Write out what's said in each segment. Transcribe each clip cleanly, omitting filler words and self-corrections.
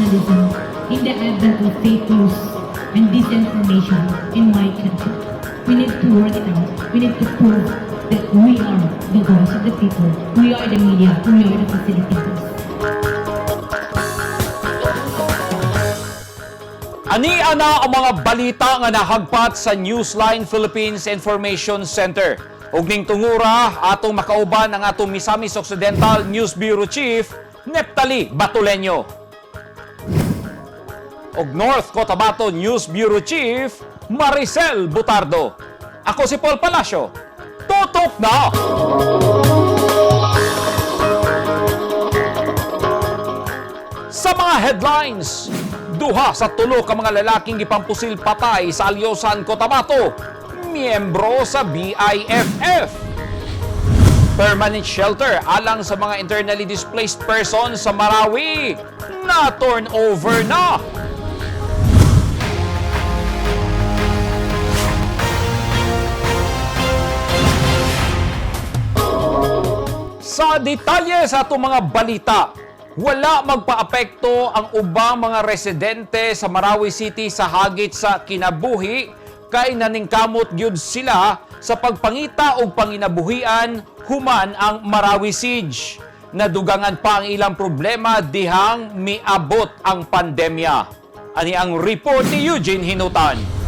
journalism in the advent of fake news and disinformation in my country. We need to work it out. We need to prove that we are the voice of the people. We are the media. We are the facilitators. Ania na ang mga balita nga nahagpat sa Newsline Philippines Information Center. Ug ning tungura atong makauban ang atong Misamis Occidental News Bureau Chief Neptali Batuleño. Og North Cotabato News Bureau Chief Maricel Butardo. Ako si Paul Palacio. Tutok na! Sa mga headlines, duha sa tulo ka mga lalaking ipampusil patay sa Alyosan, Cotabato, miyembro sa BIFF. Permanent shelter alang sa mga internally displaced persons sa Marawi na turn over na. Sa detalye sa itong mga balita, wala magpaapekto ang ubang mga residente sa Marawi City sa hagit sa kinabuhi kay naningkamot gyud sila sa pagpangita og panginabuhian human ang Marawi Siege. Nadugangan pa ang ilang problema dihang miabot ang pandemya. Ani ang report ni Eugene Hinutan.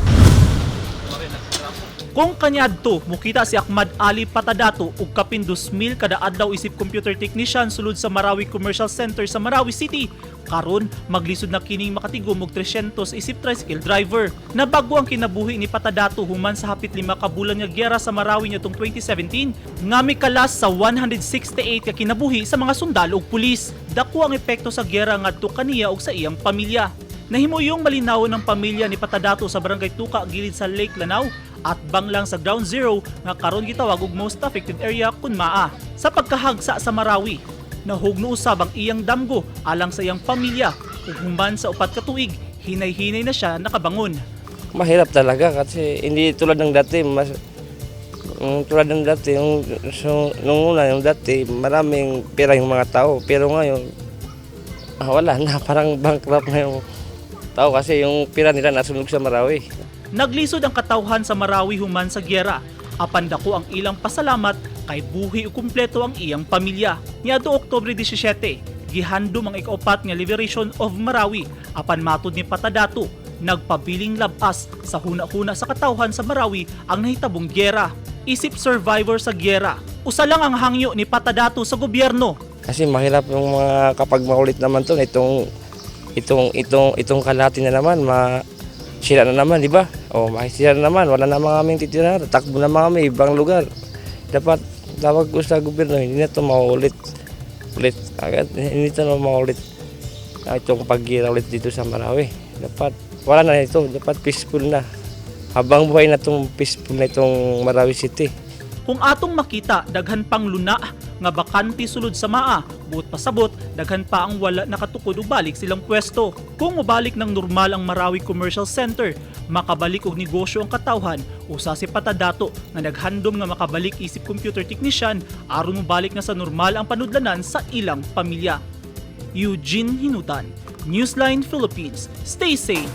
Kung kanyadto, mukita si Ahmad Ali Patadato ug kapin 2,000 kada adlaw isip computer technician sulod sa Marawi Commercial Center sa Marawi City. Karon maglisod na kining makatigom og 300 isip tricycle driver. Nabago ang kinabuhi ni Patadato human sa hapit 5 ka bulan nga gyera sa Marawi niadtong 2017 nga mikalas sa 168 ka kinabuhi sa mga sundalo ug pulis. Dako ang epekto sa gyera ngadto kaniya ug sa iyang pamilya. Nahimuyong malinaw ng pamilya ni Patadato sa Barangay Tuka gilid sa Lake Lanao at bang lang sa Ground Zero nga karon gitawag og most affected area kun maa. Sa pagkahagsa sa Marawi, nahugno usab ang iyang damgo alang sa iyang pamilya ug human sa 4 ka tuig, hinay-hinay na siya nakabangon. Mahirap talaga kasi hindi tulad ng dati, tulad ng dati, nung una yung dati, maraming pera yung mga tao, pero ngayon, wala na, parang bankrupt na yung tao kasi yung pera nila nasunog sa Marawi. Naglisod ang katawhan sa Marawi human sa gyera. Apan dako ang ilang pasalamat kay buhi ug kumpleto ang iyang pamilya. Niadto Oktubre 17, gihandom ang ika-4 nga Liberation of Marawi. Apan matud ni Patadato, nagpabiling labas sa huna-huna sa katawhan sa Marawi ang nahitabong gyera. Isip survivor sa gyera, usa lang ang hangyo ni Patadato sa gobyerno. Kasi mahirap yung mga kapag maulit naman to, itong kalahati na naman, sira na naman, di ba? O makisira na naman, wala na mga aming titira, takbo na mga kami, ibang lugar. Dapat tawag ko sa gobyerno, hindi na ito maulit. Hindi ito maulit itong paggira ulit dito sa Marawi. Dapat, wala na ito, dapat peaceful na. Habang buhay na itong peaceful na itong Marawi City. Kung atong makita, daghan pang luna nga bakante sulod sa maa, buot pasabot, daghan pa ang wala nakatukod ug balik silang pwesto. Kung mabalik ng normal ang Marawi Commercial Center, makabalik og negosyo ang katawhan, usa si Patadato nga naghandom nga makabalik isip computer technician aron mobalik na sa normal ang panudlanan sa ilang pamilya. Eugene Hinutan, Newsline Philippines. Stay safe.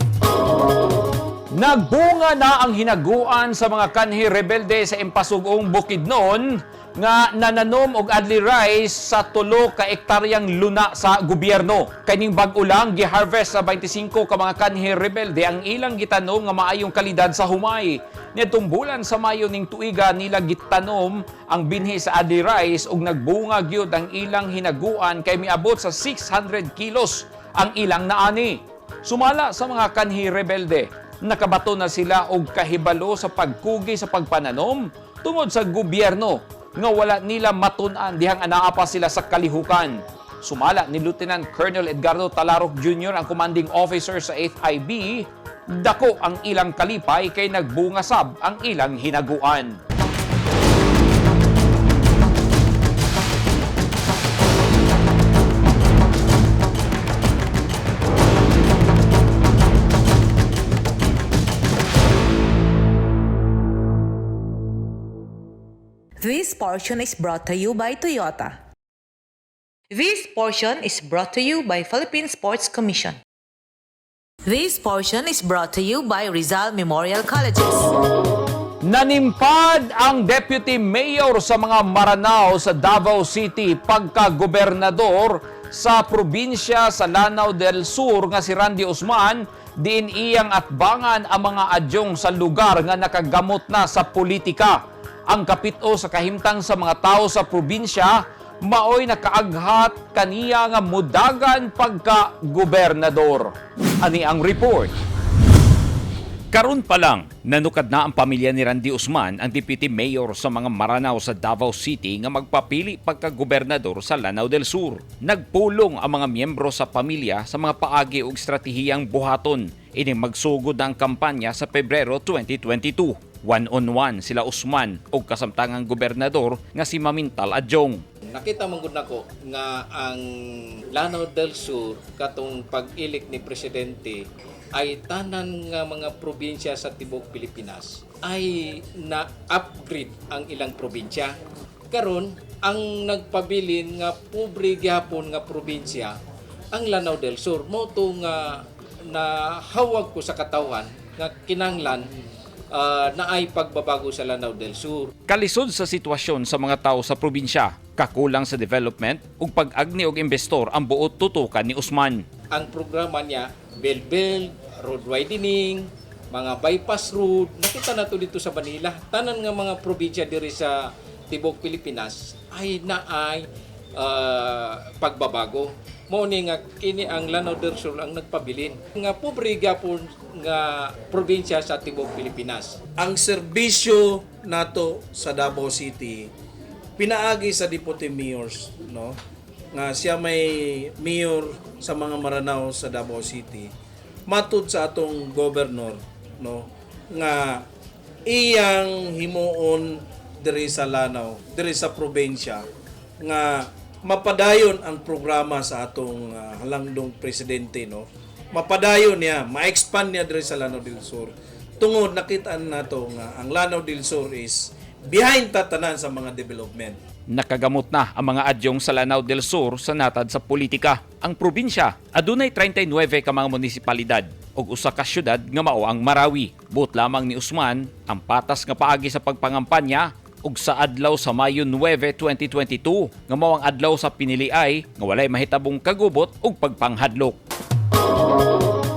Nagbunga na ang hinaguan sa mga kanhi rebelde sa Impasugong Bukidnon nga nananom og adli rice sa 3 ka ektaryang luna sa gobyerno. Kaning bag-o lang giharvest sa 25 ka mga kanhi rebelde ang ilang gitanom nga maayong kalidad sa humay. Nitong bulan sa Mayo ning tuiga nila gitanom ang binhi sa adli rice ug nagbunga gyud ang ilang hinaguan kay miabot sa 600 kilos ang ilang naani. Sumala sa mga kanhi rebelde, nakabato na sila og kahibalo sa pagkugi sa pagpananom tungod sa gobyerno nga wala nila matun-an dihang anaa pa sila sa kalihukan. Sumala ni Lieutenant Colonel Edgardo Talarok Jr. ang commanding officer sa 8th IB, dako ang ilang kalipay kay nagbungasab ang ilang hinaguan. This portion is brought to you by Toyota. This portion is brought to you by Philippine Sports Commission. This portion is brought to you by Rizal Memorial Colleges. Nanimpad ang Deputy Mayor sa mga Maranao sa Davao City pagka-gobernador sa probinsya sa Lanao del Sur nga si Randy Usman, diin iyang atbangan ang mga adyong sa lugar nga nakagamot na sa politika. Ang kapito sa kahimtang sa mga tao sa probinsya, maoy nakaaghat kaniya nga mudagan pagka-gobernador. Ani ang report. Karon pa lang, nanukad na ang pamilya ni Randy Usman, ang Deputy Mayor sa mga Maranao sa Davao City nga magpapili pagka-gobernador sa Lanao del Sur. Nagpulong ang mga miyembro sa pamilya sa mga paagi ug estratehiyang buhaton ini magsugod ang kampanya sa Pebrero 2022. One-on-one sila Usman ug kasamtangang gobernador nga si Mamintal Adjong. Nakita man gud nako nga ang Lanao del Sur katong pag-ilik ni presidente ay tanan nga mga probinsya sa tibuok Pilipinas ay na-upgrade ang ilang probinsya. Karon ang nagpabilin nga pobre gyapon nga probinsya ang Lanao del Sur mo to nga nahawag ko sa katawhan nga kinahanglan na ay pagbabago sa Lanao del Sur. Kalisod sa sitwasyon sa mga tao sa probinsya, kakulang sa development ug pag-agni og investor ang buot tutukan ni Usman. Ang programa niya, build, road widening, mga bypass road, nakita na to dito sa Manila. Tanan nga mga probinsya diri sa tibuok Pilipinas ay naay pagbabago. Mao ni nga kini ang Lanao del Sur ang nagpabilin nga pobre gyapon nga probinsya sa tibuok Pilipinas. Ang serbisyo nato sa Davao City pinaagi sa Deputy Mayors, no, nga siya may mayor sa mga Maranao sa Davao City, matud sa atong governor, no, nga iyang himuon diri sa Lanao, diri sa probinsya nga mapadayon ang programa sa atong halangdong presidente, no, mapadayon niya, ma-expand niya diri sa Lanao del Sur. Tungod nakitaan nato nga ang Lanao del Sur is behind tatanan sa mga development. Nakagamot na ang mga adyong sa Lanao del Sur sa natad sa politika. Ang probinsya adunay 39 ka mga munisipalidad ug usa ka syudad nga mao ang Marawi. Buot lamang ni Usman ang patas nga paagi sa pagpangampanya ug sa adlaw sa Mayo 9, 2022 nga mao ang adlaw sa piniliay nga walay mahitabong kagubot ug pagpanghadlok.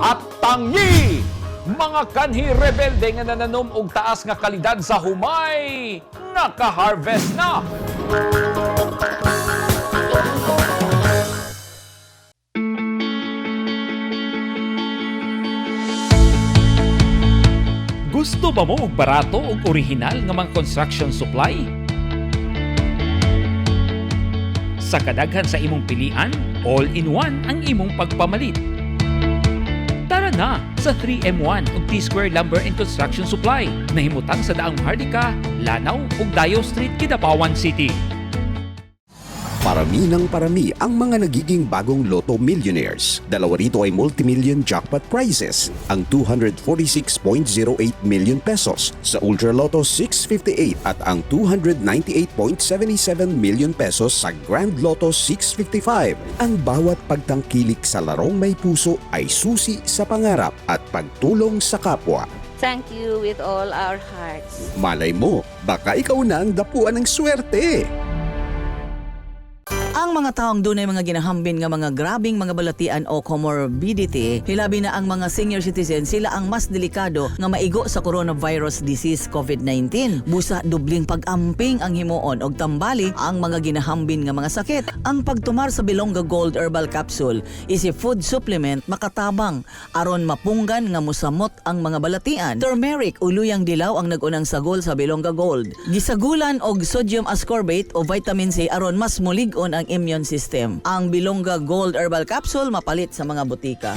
At tangi! Mga kanhi rebelde nga nananom og taas nga kalidad sa humay, naka-harvest na! Gusto ba mo og barato ug orihinal nga mga construction supply? Sa kadaghan sa imong pilian, all-in-one ang imong pagpamalit. Tara na sa 3M1 ug T-Square Lumber and Construction Supply na himutang sa daang Hardika, Lanao ug Dayo Street, Kidapawan City. Parami ng parami ang mga nagiging bagong Lotto Millionaires. Dalawa rito ay multi-million jackpot prizes. Ang 246.08 million pesos sa Ultra Lotto 658 at ang 298.77 million pesos sa Grand Lotto 655. Ang bawat pagtangkilik sa larong may puso ay susi sa pangarap at pagtulong sa kapwa. Thank you with all our hearts. Malay mo, baka ikaw na ang dapuan ng swerte. Ang mga taong dunay mga ginahambin nga mga grabing mga balatian o comorbidity, hilabi na ang mga senior citizen, sila ang mas delikado nga maigo sa coronavirus disease COVID-19. Busa dubling pag-amping ang himuon og tambali ang mga ginahambin nga mga sakit. Ang pagtumar sa Bilonga Gold Herbal Capsule is a food supplement makatabang aron mapunggan nga musamot ang mga balatian. Turmeric uluyang dilaw ang nagunang sagol sa Bilonga Gold. Gisagulan og sodium ascorbate o vitamin C aron mas mulig-on ang immune system. Ang Bilonga Gold Herbal Capsule mapalit sa mga butika.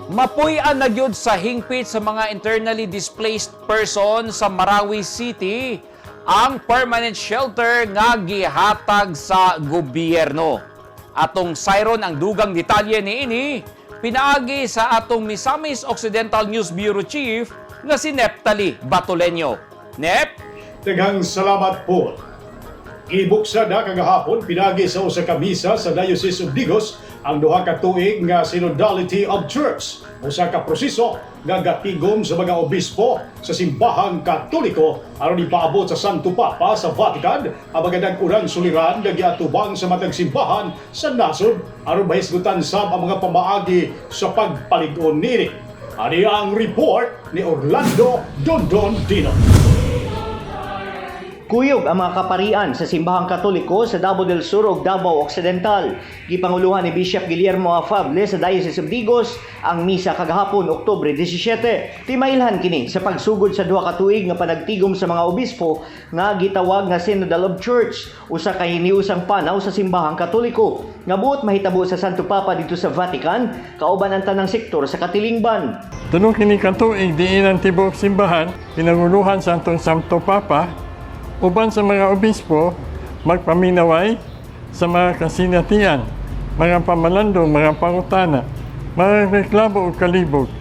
Mapuy-an na gyud sa hingpit sa mga internally displaced person sa Marawi City ang permanent shelter nga gihatag sa gobyerno. Atong sayron ang dugang detalye niini pinaagi sa atong Misamis Occidental News Bureau Chief nga si Neptali Batoleño. Nep? Daghang salamat po. Ibuksa na kagahapon pinagi sa usa ka misa sa Diocese of Digos ang duha ka tuig nga Synodality of Church, usa ka proseso nga gatigom sa mga obispo sa simbahang Katoliko aron ipaabot sa Santo Papa sa Vatican ang mga nag-urang suliran nga giatubang sa matag simbahan sa nasod aron mahisgutan sab ang mga pamaagi sa pagpalig-on niini. Ani ang report ni Orlando Dondon Dino. Kuyog ang mga kaparian sa simbahang Katoliko sa Davao del Sur ug Davao Occidental. Gipanguluhan ni Bishop Guillermo Afable sa Diocese of Digos ang misa kagahapon Oktubre 17. Timailhan kini sa pagsugod sa duha ka tuig nga panagtigom sa mga obispo nga gitawag nga Synodal of Church, usa ka hiniusang panaw sa simbahang Katoliko nga buot mahitabo sa Santo Papa dito sa Vatican kauban ang tanang sektor sa katilingban. Tunong kini ka tuig diin ang tibok simbahan pinanguluhan sa atong Santo Papa uban sa mga obispo magpaminaway sa mga kasinatian, mga pamalandong, mga pangutana, mga reklamo o kalibog,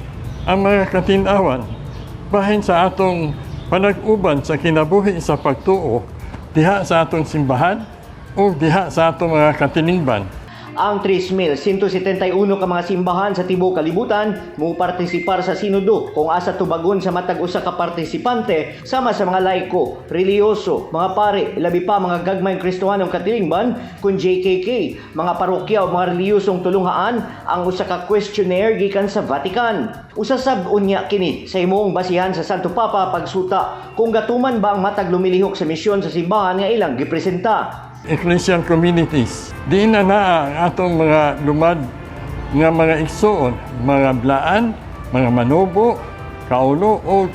ang mga katinawan, bahin sa atong panag-uban sa kinabuhi sa pagtuo, diha sa atong simbahan o diha sa atong mga katilingban. Ang 3,171 ka mga simbahan sa tibuok kalibutan mo partisipar sa sinodo kung asa tubagon sa matag usa ka partisipante sama sa mga laiko, reliyoso, mga pare, labi pa mga gagmayng Kristohanong katilingban kun JKK, mga parokya o mga reliyosong tulunghaan ang usa ka questionnaire gikan sa Vatican. Usa sab unya kini sa imong basihan sa Santo Papa pagsuta kung gatuman ba ang matag lumilihok sa misyon sa simbahan nga ilang gipresenta. Ecclesial communities. Di na ang atong mga lumad nga mga igsoon, mga blaan, mga manubo, kaulo o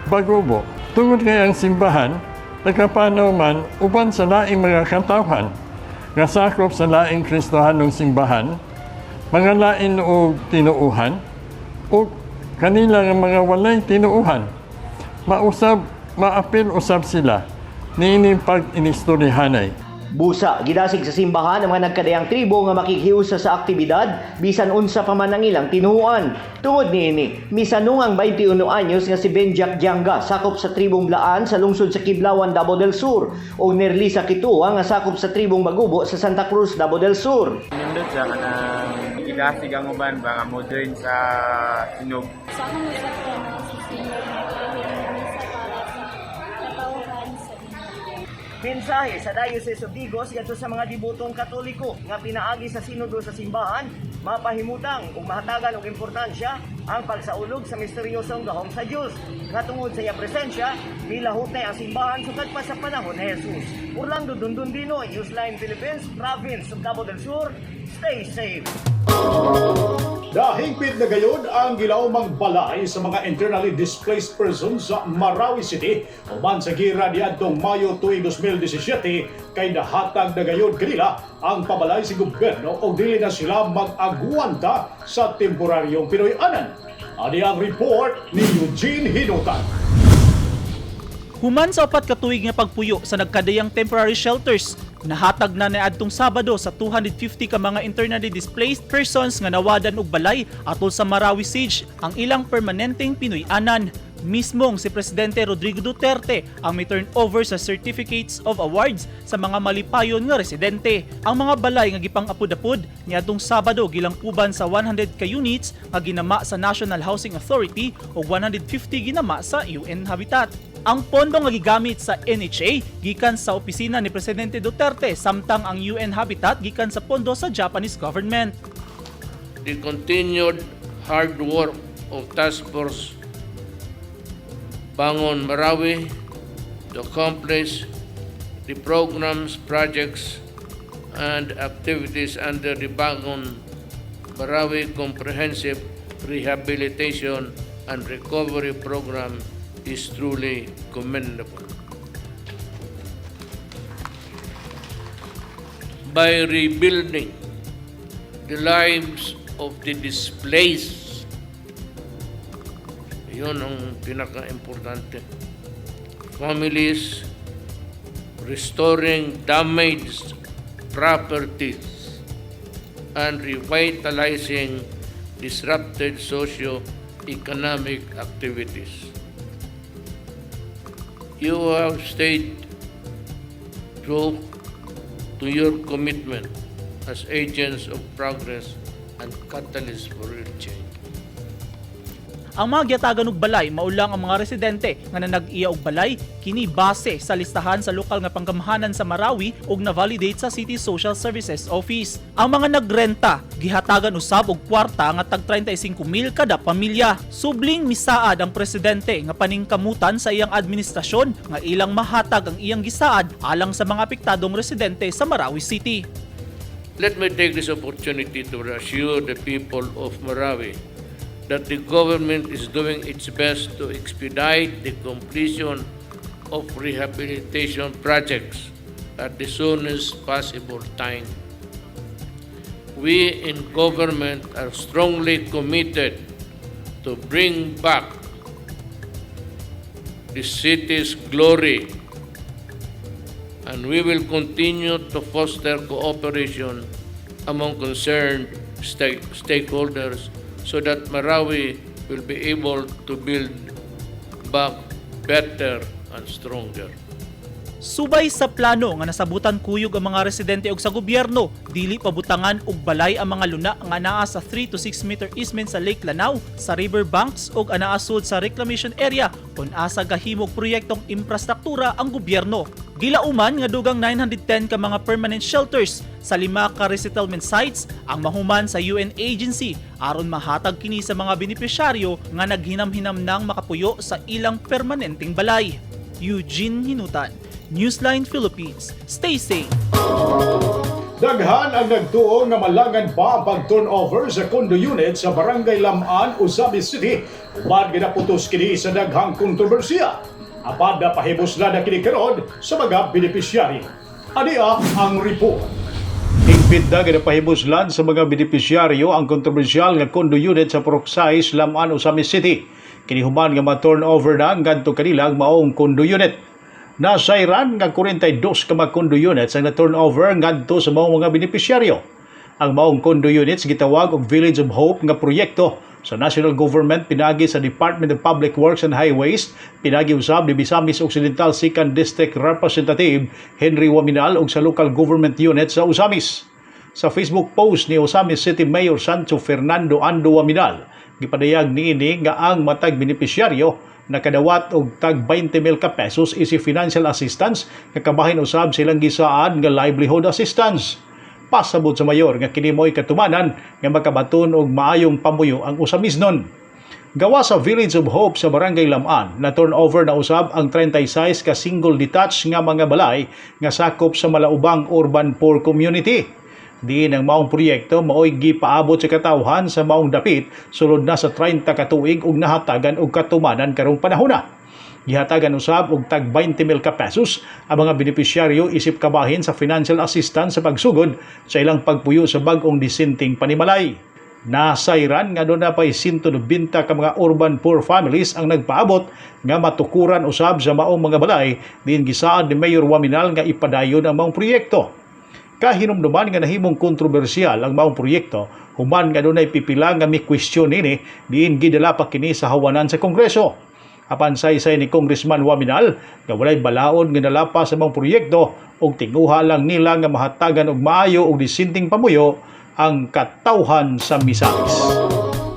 bagubo. Tungod kay ang simbahan, nagkapanaw man uban sa laing mga katawhan nga sakop sa laing Kristohanong simbahan, mga lain o tinuuhan, o kanila nga mga walay tinuuhan. Maapil usab sila niining pag-inistoryahanay. Busa, gidasig sa simbahan ang mga nagkadayang tribo nga makikhiusa sa aktibidad bisan unsa pa man ang ilang tinuuan. Tungod niini, misanong ang 21 anyos nga si Benjak Janga sakop sa tribong Blaan sa lungsod sa Kiblawan, Davao del Sur o Nerlisa Kitua nga sakop sa tribong Bagubo sa Santa Cruz, Davao del Sur. Nindot siya ka na gidasig ang uban ba nga modern sa sinog. Sa akong usap ko na si Sinog misa para sa katawhan sa Mensahe sa Diocese of Digos ngadto sa mga dibutong Katoliko nga pinaagi sa sinodo sa simbahan, mapahimutang ug mahatagan og importansya ang pagsaulog sa misteryosong gahom sa Dios. Nga tungod sa iya presensya, milahutay ang simbahan sukad pa sa panahon ni Jesus. Orlando Dondon Dino, Newsline Philippines, Province of Davao del Sur. Stay safe. Dahingpit na gayon ang gilaumang balay sa mga internally displaced persons sa Marawi City uban sa gira niadtong Mayo tuig 2017 kay nahatag na gayon kanila ang pabalay sa gobyerno o dili na sila mag-agwanta sa temporaryong Pinoy-anan. Ani ang report ni Eugene Hinutan. Human sa 4 ka tuig nga pagpuyo sa nagkadayang temporary shelters, nahatag na niadtong Sabado sa 250 ka mga internally displaced persons nga nawadan og balay atol sa Marawi Siege ang ilang permanenteng Pinoy-anan. Mismong si Presidente Rodrigo Duterte ang may turnover sa Certificates of Awards sa mga malipayon nga residente. Ang mga balay nga gipang-apod-apod niadtong Sabado gilangkuban sa 100 ka units nga ginama sa National Housing Authority ug 150 ginama sa UN Habitat. Ang pondo nga gigamit sa NHA gikan sa opisina ni Presidente Duterte samtang ang UN Habitat gikan sa pondo sa Japanese government. The continued hard work of Task Force Bangon Marawi to accomplish the programs, projects, and activities under the Bangon Marawi Comprehensive Rehabilitation and Recovery Program is truly commendable. By rebuilding the lives of the displaced, yun ang pinaka-importante. Families, restoring damaged properties, and revitalizing disrupted socio-economic activities. You have stayed true to your commitment as agents of progress and catalysts for real change. Ang mga giyatagan og balay maulang ang mga residente nga nanag-iya og balay kini base sa listahan sa lokal nga panggamhanan sa Marawi ug na-validate sa City Social Services Office. Ang mga nagrenta gihatagan usab og kwarta nga tag 35,000 kada pamilya. Subling misaad ang presidente nga paningkamutan sa iyang administrasyon nga ilang mahatag ang iyang gisaad alang sa mga apektadong residente sa Marawi City. Let me take this opportunity to reassure the people of Marawi that the government is doing its best to expedite the completion of rehabilitation projects at the soonest possible time. We in government are strongly committed to bring back the city's glory, and we will continue to foster cooperation among concerned stakeholders so that Marawi will be able to build back better and stronger. Subay sa plano nga nasabutan kuyog ang mga residente ug sa gobyerno, dili pabutangan og balay ang mga luna nga anaa sa 3 to 6 meter easement sa Lake Lanao, sa river banks ug anaa sud sa reclamation area kun asa gahimog proyektong infrastruktura ang gobyerno. Gilauman nga dugang 910 ka mga permanent shelters sa 5 ka resettlement sites ang mahuman sa UN agency aron mahatag kini sa mga benepisyaryo nga naghinam-hinam nang makapuyo sa ilang permanenteng balay. Eugene Hinutan, Newsline Philippines. Stay safe. Daghan ang nagtuo nga malangan pa ang pag-turnover sa condo unit sa Barangay Lamaan, Usamis City uban ginaputos kini sa daghang kontrobersiya. Apad na pahibos na kini karon sa mga benepisyaryo. Ania ang report. Higpit na ginapahibuslan sa mga benepisyaryo ang kontrobersyal nga condo unit sa Purok-Sais, Lamaan, Usamis City. Kinihuman nga ma-turnover na ngadto kanilang maong condo unit. Nasayran nga 42 ka mga condo units ang na-turnover ngadto sa maong mga benepisyaryo. Ang maong condo units gitawag og Village of Hope nga proyekto sa national government pinagi sa Department of Public Works and Highways, pinagi usab ni Misamis Occidental 2nd District Representative Henry Waminal ug sa local government unit sa Usamis. Sa Facebook post ni Usamis City Mayor Sancho Fernando Ando Waminal, gipadayag niini nga ang matag benepisyaryo nakadawat og tag 20,000 ka pesos isi financial assistance nga kabahin usab silang gisaad nga livelihood assistance. Pasabot sa mayor nga kini mo'y katumanan nga makabaton og maayong pamuyo ang Usamisnon. Gawa sa Village of Hope sa Barangay Lamaan, na turnover na usab ang 36 ka single detached nga mga balay nga sakop sa Malaubang Urban Poor Community. Diin ang maong proyekto mao'y gipaabot sa katawhan sa maong dapit sulod na sa 30 ka tuig ug nahatagan og katumanan karong panahona. Gihatagan usab og tag 20,000 ka pesos ang mga benepisyaryo isip kabahin sa financial assistance sa pagsugod sa ilang pagpuyo sa bag-ong disenteng panimalay. Nasayran nga doon na pa'y 190 ka mga urban poor families ang nagpaabot nga matukuran usab sa maong mga balay din gisaad ni Mayor Waminal nga ipadayon ang maong proyekto. Kahinumduman nga nahimong kontrobersyal ang maong proyekto, human nga doon ay pipila nga may question nini diin gidala pa kini sa hawanan sa Kongreso. Apan saysay ni Congressman Waminal nga walay balaod nga nalapas sa mga proyekto ug tinguha lang nila nga mahatagan og maayo ug disenteng pamuyo ang katawhan sa Misamis.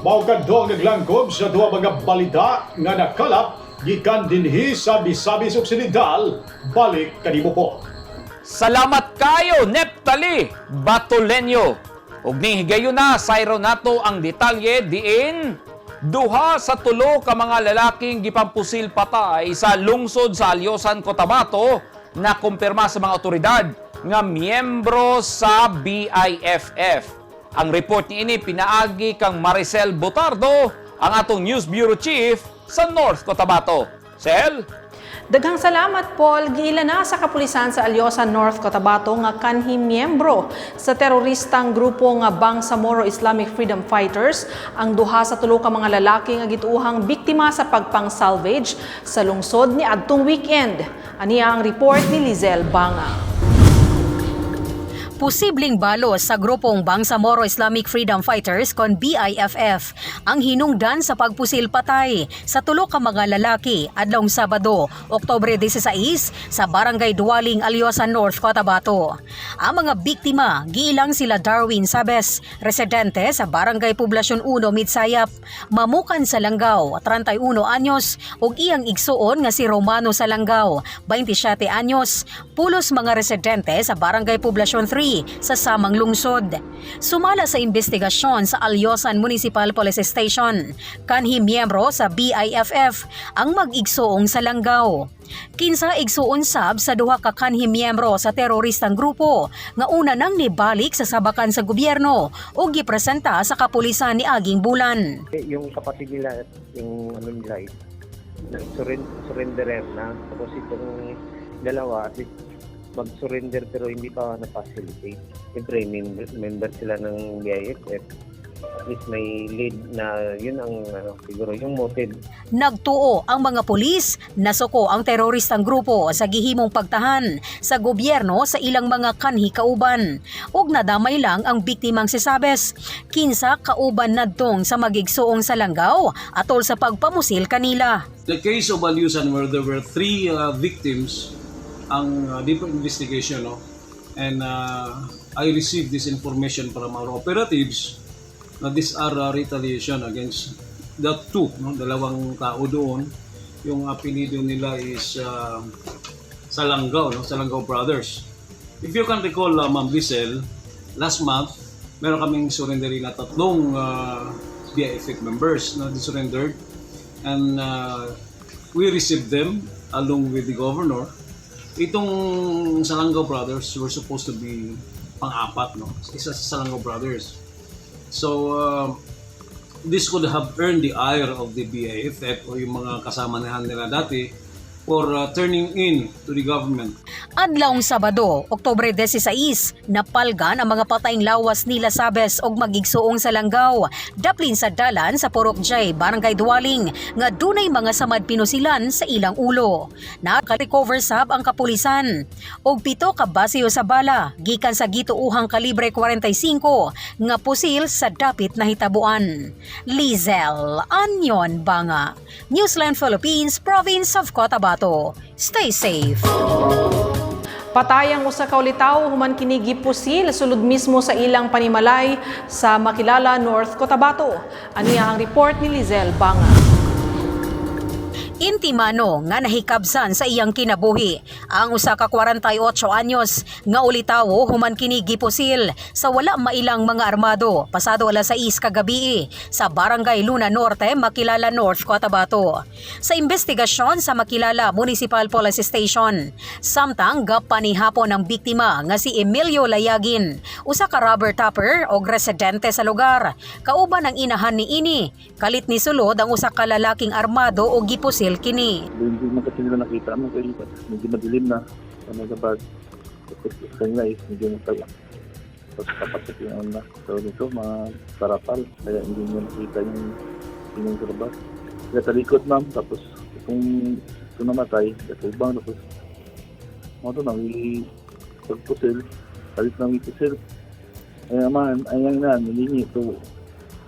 Mao kadto ang naglangkob sa duha mga balita nga nakalap gikan dinhi sa Misamis Occidental. Balik kanimo po. Salamat kayo, Neptali Batolenyo. Ug ni higayon na sayro nato ang detalye diin duha sa tulo ka mga lalaking gipampusil patay sa lungsod sa Alyosan, Cotabato na kumpirma sa mga otoridad nga miyembro sa BIFF. Ang report niini pinaagi kang Maricel Botardo, ang atong News Bureau Chief sa North Cotabato. Sel? Daghang salamat, Paul. Giila na sa kapulisan sa Alyosan, North Cotabato nga kanhi miyembro sa teroristang grupo nga Bangsamoro Islamic Freedom Fighters ang duha sa tulo ka mga lalaki nga gituuhang biktima sa pagpang-salvage sa lungsod ni adtong weekend. Aniya ang report ni Lizelle Banga. Posibleng balos sa grupong Bangsamoro Islamic Freedom Fighters kon BIFF ang hinungdan sa pagpusil patay sa tulo ka mga lalaki adlong Sabado, Oktubre 16 sa Barangay Duwaling, Alyosan North, Cotabato. Ang mga biktima giilang sila Darwin Sabes, residente sa Barangay Poblasyon 1, Midsayap, Mamukan Salangao, 31 anyos, ug iyang igsuon nga si Romano Salangao, 27 anyos, pulos mga residente sa Barangay Poblasyon 3 sa samang lungsod. Sumala sa investigasyon sa Alyosan Municipal Police Station, kanhi miyembro sa BIFF ang mag-igsuong Salangao. Kinsa igsuon sab sa duha ka kanhi miyembro sa teroristang grupo nga una nang nibalik sa sabakan sa gobyerno o gipresenta sa kapulisan ni aging bulan. Yung kapatid nila, yung ano nila, surrenderer na. Tapos itong dalawa, at least mag-surrender pero hindi pa na-facilitate. Siyempre, member sila ng BIFF. At least may lead na yun ang siguro yung motive. Nagtuo ang mga pulis na suko ang teroristang grupo sa gihimong pagtahan sa gobyerno sa ilang mga kanhi kauban. Ug nadamay lang ang biktimang si Sabes. Kinsa kauban nadtong sa magigsuong Salangao atol sa pagpamusil kanila. The case of Alyosan where there were 3 victims ang deeper investigation, no? And I received this information from our operatives na these are retaliation against the 2, no? Dalawang tao doon. Yung apelido nila is Salangao, no? Salangao Brothers. If you can recall, Ma'am Lisel, last month meron kaming surrendering na 3 BIFF members na surrendered, and we received them along with the governor. Itong Salangao Brothers were supposed to be pang-apat, no? Isa sa Salangao Brothers. So, this could have earned the ire of the BIFF o yung mga kasama nila dati for turning in to the government. Adlawng Sabado, Oktubre 16, napalgan ang mga patayng lawas nila Sabes og magigsuong Salangao daplin sa dalan sa Purok J, Barangay Duwaling nga dunay mga samad pinusilan sa ilang ulo. Naka-recover sab ang kapulisan og 7 ka basiyo sa bala gikan sa gituuhang kalibre 45 nga pusil sa dapit na hitabuan. Lizel Anyon Banga, Newsline Philippines, Province of Cotabato. Stay safe. Patayang usa ka ulitaw human kini gipusil sulod mismo sa ilang panimalay sa Makilala, North Cotabato. Aniya ang report ni Lizel Banga. Intimano nga nahikabsan sa iyang kinabuhi ang usa ka 48 anyos nga ulitawo human kini gipusil sa wala mailang mga armado pasado alas 6 kagabi sa Barangay Luna Norte, Makilala, North Cotabato. Sa investigasyon sa Makilala Municipal Police Station, samtang gapanihapon ang biktima nga si Emilio Layagin, usa ka rubber tapper o residente sa lugar. Kauban ang inahan ni ini, kalit ni sulod ang usa ka lalaking armado o gipusil kini. Hindi man kasi nila nakita mo kayo, medyo madilim na sa bag. Kanina is medyo mataya. Tapos kapatid yung na. So dito mga parapal, kaya hindi nyo nakita yung sarabas. Kaya talikod ma'am, tapos kung ito namatay, katubang, tapos mga ito nang pagpusil, kalit nang ipusil. Kaya man, ayang na, nilingi ito.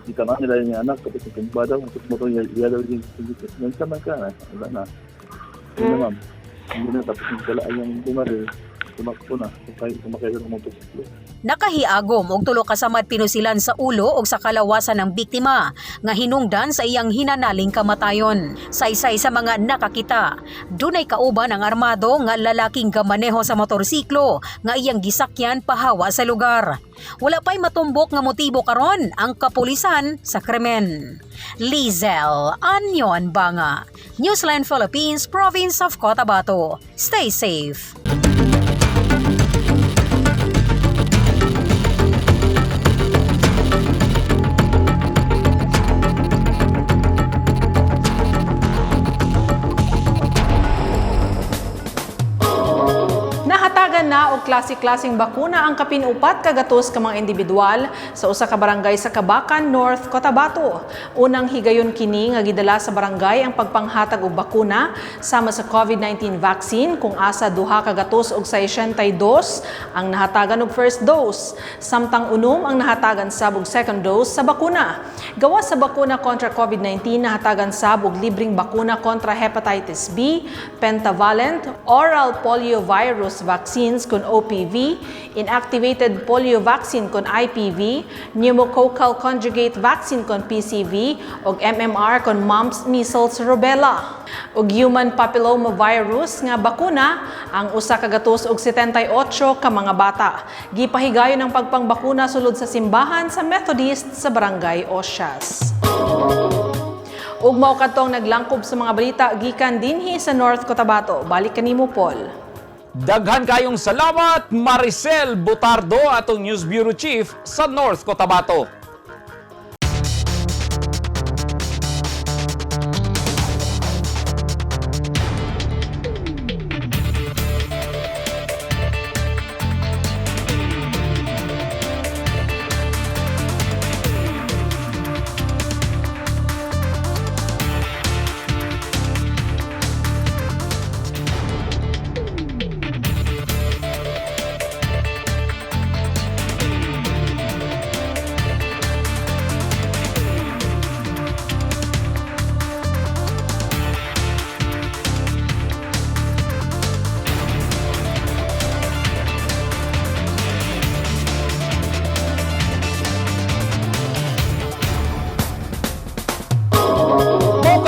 Kita na nila yung anak, tapos yung kumba daw, tapos mo ito yadaw yung yung sama ka na, wala na. Hindi na ma'am, hindi na, tapos yung kala yung bumaril, tumakbo na, kumakaya ng motosiklo. Nakahiagom og 3 ka samad pinusilan sa ulo og sa kalawasan ng biktima nga hinungdan sa iyang hinanaling kamatayon. Saysay sa mga nakakita, dunay kauban ang armado nga lalaking gamaneho sa motorsiklo nga iyang gisakyan pahawa sa lugar. Wala pa'y matumbok nga motibo karon ang kapulisan sa krimen. Lizel Anyon Banga, Newsline Philippines, Province of Cotabato. Stay safe. Nahatagan na og klase-klaseng bakuna ang kapinupat kagatos ka mga individual sa usa ka barangay sa Kabakan North, Cotabato. Unang higayon kini nga gidala sa barangay ang pagpanghatag og bakuna sama sa COVID-19 vaccine kung asa duha kagatos og 62 ang nahatagan og first dose, samtang unom ang nahatagan sab og second dose sa bakuna. Gawas sa bakuna kontra COVID-19, nahatagan sab og libreng bakuna kontra hepatitis B, pentavalent, oral poliovirus vaccines kon OPV, inactivated polio vaccine kon IPV, pneumococcal conjugate vaccine kon PCV, ug MMR kon mumps, measles, rubella. Ug human papilloma virus nga bakuna ang usa ka gatos og 78 ka mga bata. Gipahigayon ang pagpangbakuna sulod sa simbahan sa Methodist sa Barangay Osias. Ug mao kadtong naglangkob sa mga balita gikan dinhi sa North Cotabato. Balik kanimo, Paul. Daghan kayong salamat, Maricel Butardo, atong News Bureau Chief sa North Cotabato.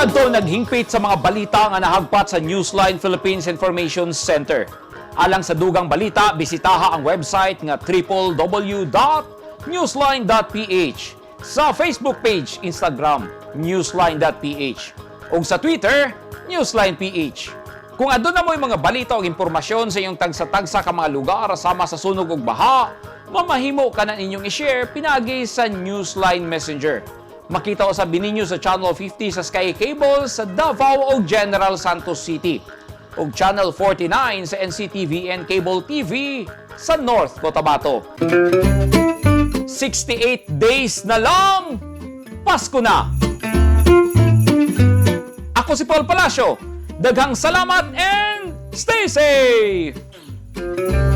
Kadto naghingpit sa mga balita nga nahagpat sa Newsline Philippines Information Center. Alang sa dugang balita, bisitaha ang website nga www.newsline.ph, sa Facebook page, Instagram, newsline.ph, ug sa Twitter, newsline.ph. Kung adun na mo yung mga balita o impormasyon sa iyong tagsa-tagsa ka mga lugar sama sa sunog ug baha, mamahimo ka na inyong i-share pinagi sa Newsline Messenger. Makita o sabi ninyo sa Channel 50 sa Sky Cable sa Davao o General Santos City, o Channel 49 sa NCTV and Cable TV sa North Cotabato. 68 days na lang, Pasko na! Ako si Paul Palacio. Daghang salamat and stay safe!